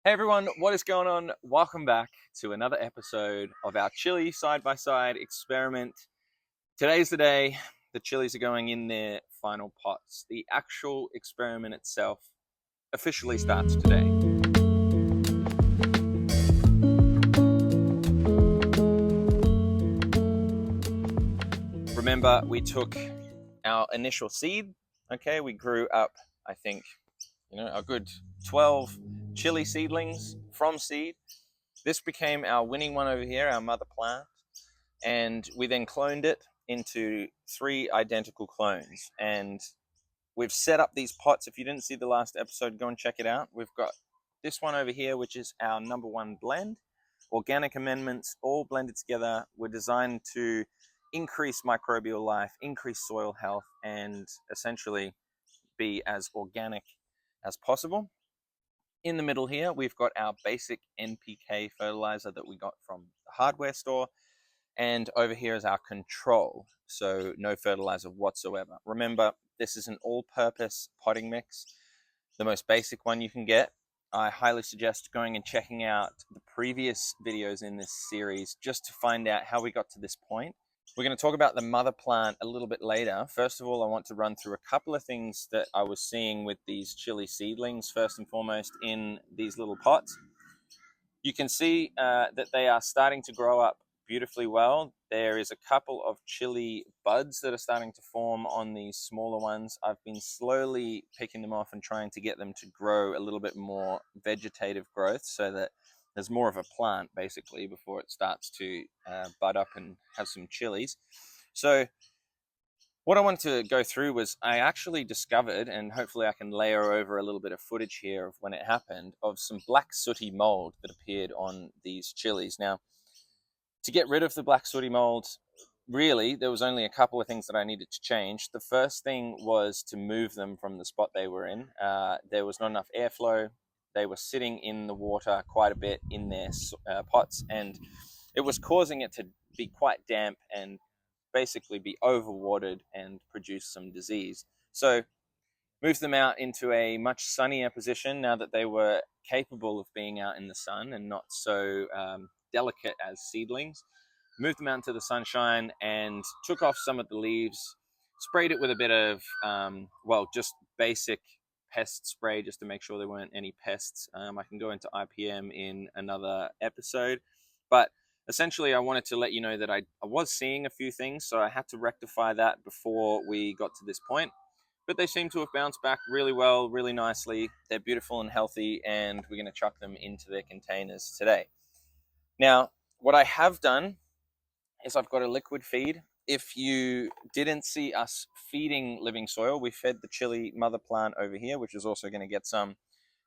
Hey everyone, what is going on? Welcome back to another episode of our chili side-by-side experiment. Today's the day the chilies are going in their final pots. The actual experiment itself officially starts today. Remember, we took our initial seed, okay? We grew up, I think, a good 12 chili seedlings from seed. This became our winning one over here, our mother plant. And we then cloned it into 3 identical clones. And we've set up these pots. If you didn't see the last episode, go and check it out. We've got this one over here, which is our #1 blend. Organic amendments all blended together were designed to increase microbial life, increase soil health, and essentially be as organic as possible. In the middle here, we've got our basic NPK fertilizer that we got from the hardware store. And over here is our control, so no fertilizer whatsoever. Remember, this is an all-purpose potting mix, the most basic one you can get. I highly suggest going and checking out the previous videos in this series just to find out how we got to this point. We're going to talk about the mother plant a little bit later. First of all, I want to run through a couple of things that I was seeing with these chili seedlings, first and foremost in these little pots. You can see that they are starting to grow up beautifully well. There is a couple of chili buds that are starting to form on these smaller ones. I've been slowly picking them off and trying to get them to grow a little bit more vegetative growth so that there's more of a plant basically before it starts to bud up and have some chilies. So what I wanted to go through was I actually discovered, and hopefully I can layer over a little bit of footage here of when it happened, of some black sooty mold that appeared on these chilies. Now, to get rid of the black sooty mold, really, there was only a couple of things that I needed to change. The first thing was to move them from the spot they were in. There was not enough airflow. They were sitting in the water quite a bit in their pots, and it was causing it to be quite damp and basically be overwatered and produce some disease. So moved them out into a much sunnier position now that they were capable of being out in the sun and not so delicate as seedlings. Moved them out into the sunshine and took off some of the leaves, sprayed it with a bit of, just basic pest spray just to make sure there weren't any pests. I can go into IPM in another episode, but essentially I wanted to let you know that I was seeing a few things, so I had to rectify that before we got to this point. But they seem to have bounced back really well, really nicely. They're beautiful and healthy, and we're going to chuck them into their containers today. Now, what I have done is I've got a liquid feed. If you didn't see us feeding living soil, we fed the chili mother plant over here, which is also going to get some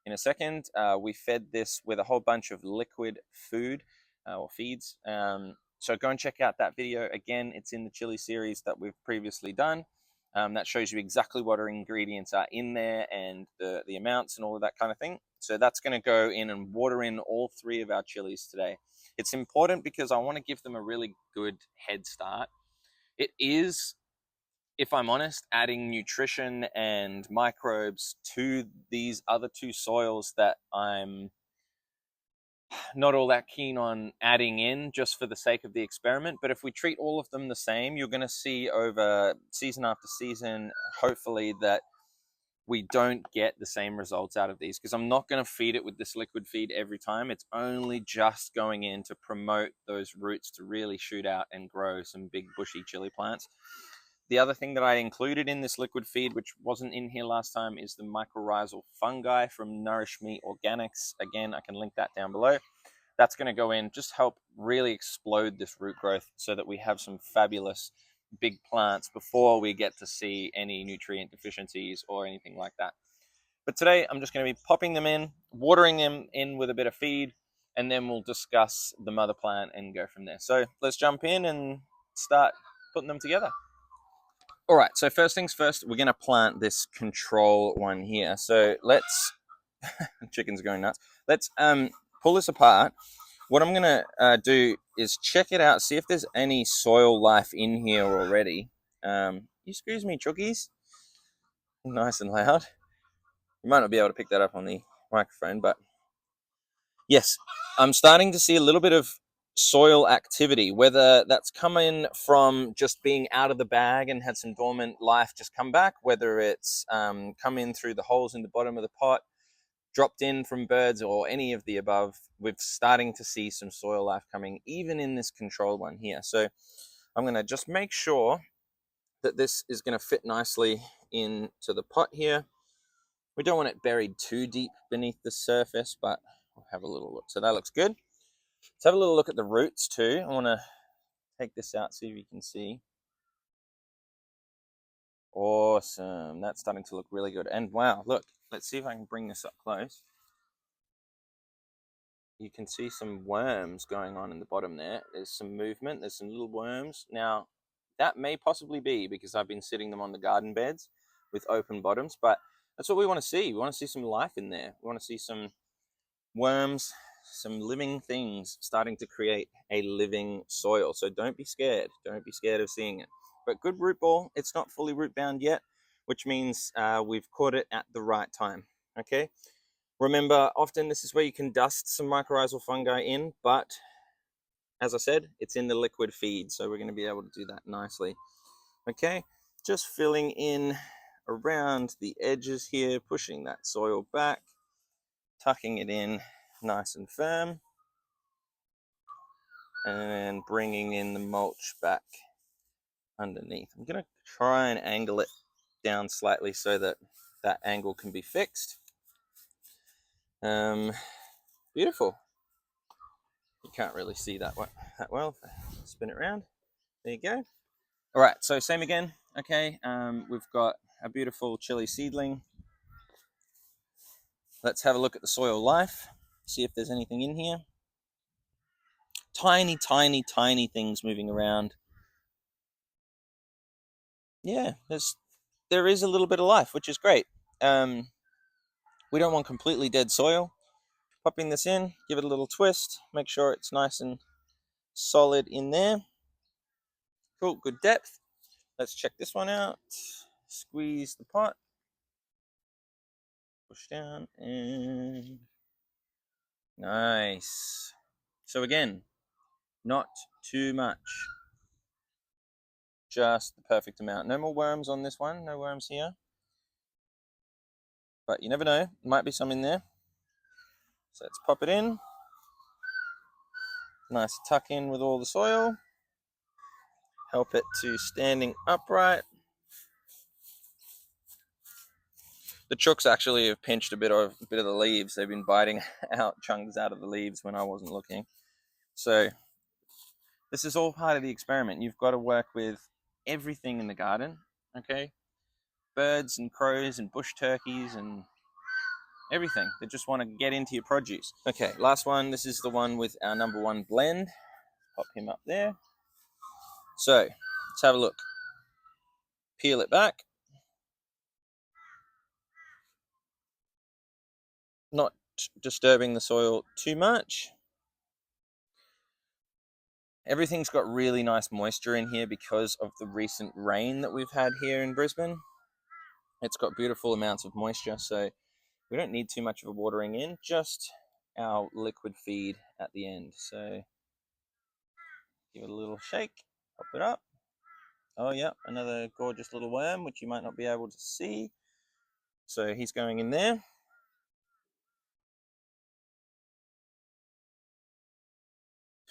in a second. We fed this with a whole bunch of liquid food or feeds. So go and check out that video. Again, it's in the chili series that we've previously done. That shows you exactly what our ingredients are in there and the amounts and all of that kind of thing. So that's going to go in and water in all 3 of our chilies today. It's important because I want to give them a really good head start. It is, if I'm honest, adding nutrition and microbes to these other 2 soils that I'm not all that keen on adding in just for the sake of the experiment. But if we treat all of them the same, you're going to see over season after season, hopefully, that we don't get the same results out of these, because I'm not going to feed it with this liquid feed every time. It's only just going in to promote those roots to really shoot out and grow some big bushy chili plants. The other thing that I included in this liquid feed, which wasn't in here last time, is the mycorrhizal fungi from Nourish Me Organics. Again, I can link that down below. That's going to go in, just help really explode this root growth so that we have some fabulous big plants before we get to see any nutrient deficiencies or anything like that. But today I'm just going to be popping them in, watering them in with a bit of feed, and then we'll discuss the mother plant and go from there. So let's jump in and start putting them together. All right, so first things first, we're going to plant this control one here. So let's, chicken's going nuts. Let's pull this apart. What I'm going to do is check it out, see if there's any soil life in here already. Excuse me, chookies. Nice and loud. You might not be able to pick that up on the microphone, but Yes, I'm starting to see a little bit of soil activity, whether that's coming from just being out of the bag and had some dormant life just come back, whether it's come in through the holes in the bottom of the pot, dropped in from birds, or any of the above. We're starting to see some soil life coming, even in this controlled one here. So I'm going to just make sure that this is going to fit nicely into the pot here. We don't want it buried too deep beneath the surface, but we'll have a little look. So that looks good. Let's have a little look at the roots too. I want to take this out, see if you can see. Awesome. That's starting to look really good. And wow, look, let's see if I can bring this up close. You can see some worms going on in the bottom there. There's some movement. There's some little worms. Now, that may possibly be because I've been sitting them on the garden beds with open bottoms, but that's what we want to see. We want to see some life in there. We want to see some worms, some living things starting to create a living soil. So don't be scared. Don't be scared of seeing it. But good root ball. It's not fully root bound yet, which means we've caught it at the right time. Okay. Remember, often this is where you can dust some mycorrhizal fungi in, but as I said, it's in the liquid feed, so we're going to be able to do that nicely. Okay, just filling in around the edges here, pushing that soil back, tucking it in nice and firm, and bringing in the mulch back underneath. I'm going to try and angle it down slightly so that that angle can be fixed. Beautiful. You can't really see that well. Spin it around. There you go. All right, so same again. Okay, we've got a beautiful chili seedling. Let's have a look at the soil life, see if there's anything in here. Tiny, tiny, tiny things moving around. Yeah, there is a little bit of life, which is great. We don't want completely dead soil. Popping this in, give it a little twist, make sure it's nice and solid in there. Cool, good depth. Let's check this one out. Squeeze the pot. Push down and nice. So again, not too much. Just the perfect amount. No more worms on this one. No worms here. But you never know. Might be some in there. So let's pop it in. Nice tuck in with all the soil. Help it to standing upright. The chooks actually have pinched a bit of the leaves. They've been biting out chunks out of the leaves when I wasn't looking. So this is all part of the experiment. You've got to work with everything in the garden, okay? Birds and crows and bush turkeys and everything. They just want to get into your produce. Okay, last one. This is the one with our number one blend. Pop him up there. So let's have a look. Peel it back. Not disturbing the soil too much. Everything's got really nice moisture in here because of the recent rain that we've had here in Brisbane. It's got beautiful amounts of moisture, so we don't need too much of a watering in, just our liquid feed at the end. So give it a little shake, pop it up. Oh yeah, another gorgeous little worm, which you might not be able to see. So he's going in there.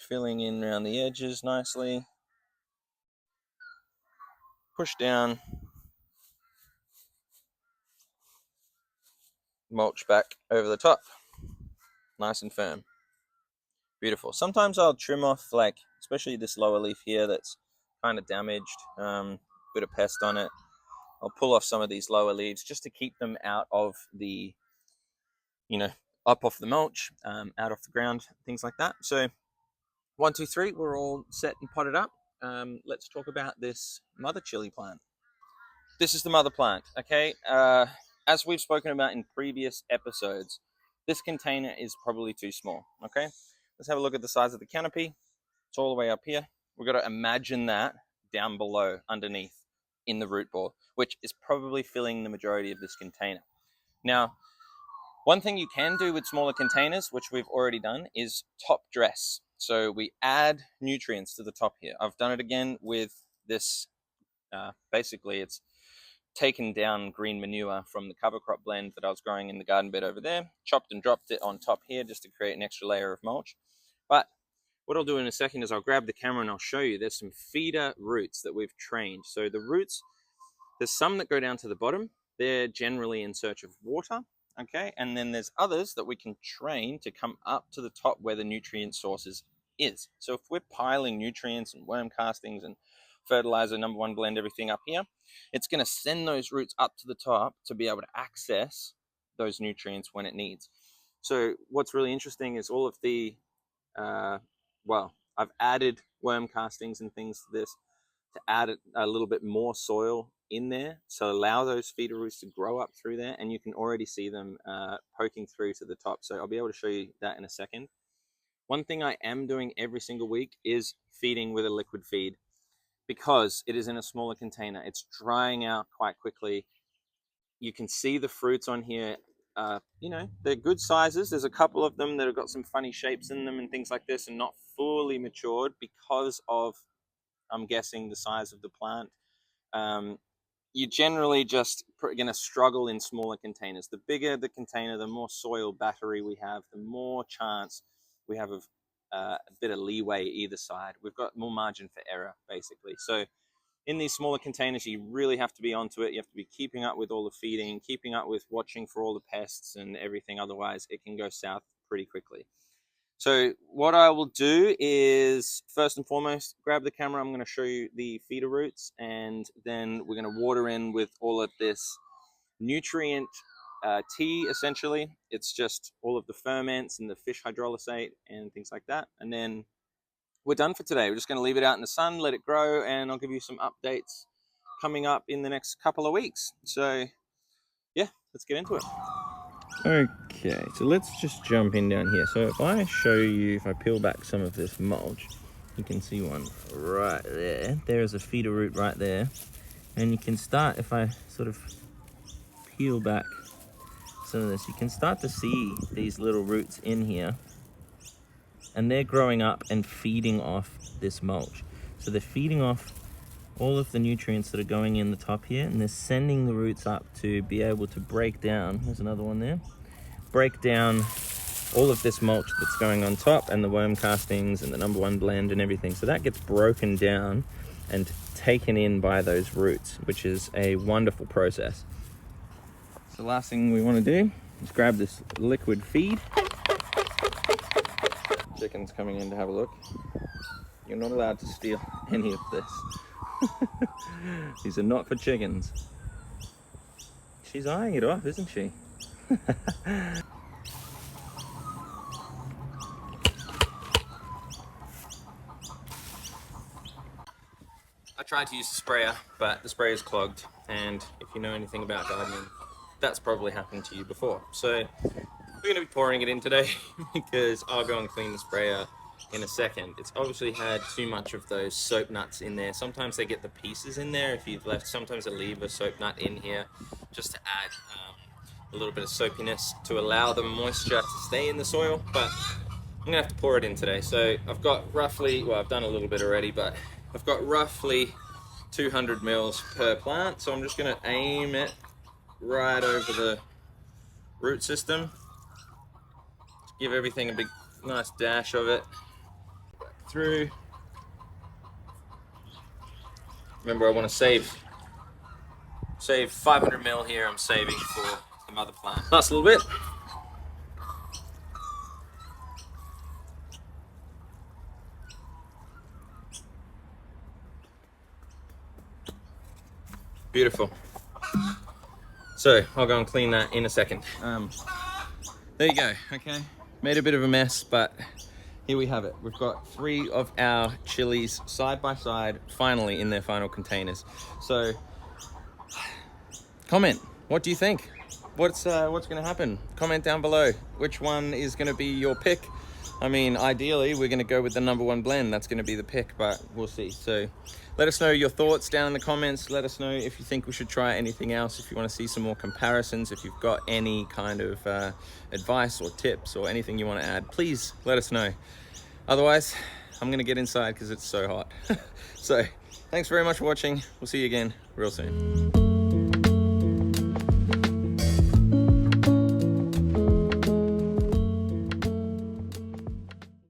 Filling in around the edges nicely. Push down. Mulch back over the top. Nice and firm. Beautiful. Sometimes I'll trim off, like, especially this lower leaf here that's kind of damaged, bit of pest on it. I'll pull off some of these lower leaves just to keep them out of the, up off the mulch, out off the ground, things like that. So 1, 2, 3, we're all set and potted up. Let's talk about this mother chili plant. This is the mother plant, okay? As we've spoken about in previous episodes, this container is probably too small, okay? Let's have a look at the size of the canopy. It's all the way up here. We've got to imagine that down below, underneath, in the root ball, which is probably filling the majority of this container. Now, One thing you can do with smaller containers, which we've already done, is top dress. So we add nutrients to the top here. I've done it again with this. Basically, it's taken down green manure from the cover crop blend that I was growing in the garden bed over there, chopped and dropped it on top here just to create an extra layer of mulch. But what I'll do in a second is I'll grab the camera and I'll show you there's some feeder roots that we've trained. So the roots, there's some that go down to the bottom. They're generally in search of water, okay? And then there's others that we can train to come up to the top where the nutrient sources is. So if we're piling nutrients and worm castings and fertilizer, #1 blend, everything up here, it's going to send those roots up to the top to be able to access those nutrients when it needs. So what's really interesting is all of the, well, I've added worm castings and things to this to add a little bit more soil in there, so allow those feeder roots to grow up through there, and you can already see them poking through to the top. So I'll be able to show you that in a second. One thing I am doing every single week is feeding with a liquid feed, because it is in a smaller container. It's drying out quite quickly. You can see the fruits on here. You know, they're good sizes. There's a couple of them that have got some funny shapes in them and things like this and not fully matured because of, I'm guessing, the size of the plant. You generally just going to struggle in smaller containers. The bigger the container, the more soil battery we have, the more chance we have of a bit of leeway either side. We've got more margin for error, basically. So in these smaller containers, you really have to be onto it. You have to be keeping up with all the feeding, keeping up with watching for all the pests and everything. Otherwise, it can go south pretty quickly. So what I will do is, first and foremost, grab the camera. I'm going to show you the feeder roots, and then we're going to water in with all of this nutrient tea, essentially. It's just all of the ferments and the fish hydrolysate and things like that. And then we're done for today. We're just going to leave it out in the sun, let it grow, and I'll give you some updates coming up in the next couple of weeks. So yeah, let's get into it. Okay, so let's just jump in down here. So if I show you, if I peel back some of this mulch, you can see one right there. There is a feeder root right there. And you can start, if I sort of peel back some of this, you can start to see these little roots in here. And they're growing up and feeding off this mulch. So they're feeding off all of the nutrients that are going in the top here, and they're sending the roots up to be able to break down, there's another one there, break down all of this mulch that's going on top and the worm castings and the #1 blend and everything. So that gets broken down and taken in by those roots, which is a wonderful process. So the last thing we want to do is grab this liquid feed. Chicken's coming in to have a look. You're not allowed to steal any of this. These are not for chickens. She's eyeing it off, isn't she? I tried to use the sprayer, but the sprayer is clogged, and if you know anything about gardening, that's probably happened to you before. So we're going to be pouring it in today because I'll go and clean the sprayer in a second. It's obviously had too much of those soap nuts in there. Sometimes they get the pieces in there if you've left. Sometimes I leave a soap nut in here just to add a little bit of soapiness to allow the moisture to stay in the soil, but I'm gonna have to pour it in today. So I've got roughly, well, I've done a little bit already, but I've got roughly 200 mils per plant. So I'm just gonna aim it right over the root system. Give everything a big nice dash of it through. Remember, I want to save 500 mil here. I'm saving for the mother plant. Last little bit. Beautiful. So I'll go and clean that in a second. There you go. Okay, made a bit of a mess, but here we have it. We've got 3 of our chilies side by side, finally in their final containers. So, comment. What do you think? What's going to happen? Comment down below. Which one is going to be your pick? I mean, ideally, we're going to go with the #1 blend. That's going to be the pick, but we'll see. So let us know your thoughts down in the comments. Let us know if you think we should try anything else, if you want to see some more comparisons, if you've got any kind of advice or tips or anything you want to add, please let us know. Otherwise, I'm going to get inside because it's so hot. So thanks very much for watching. We'll see you again real soon.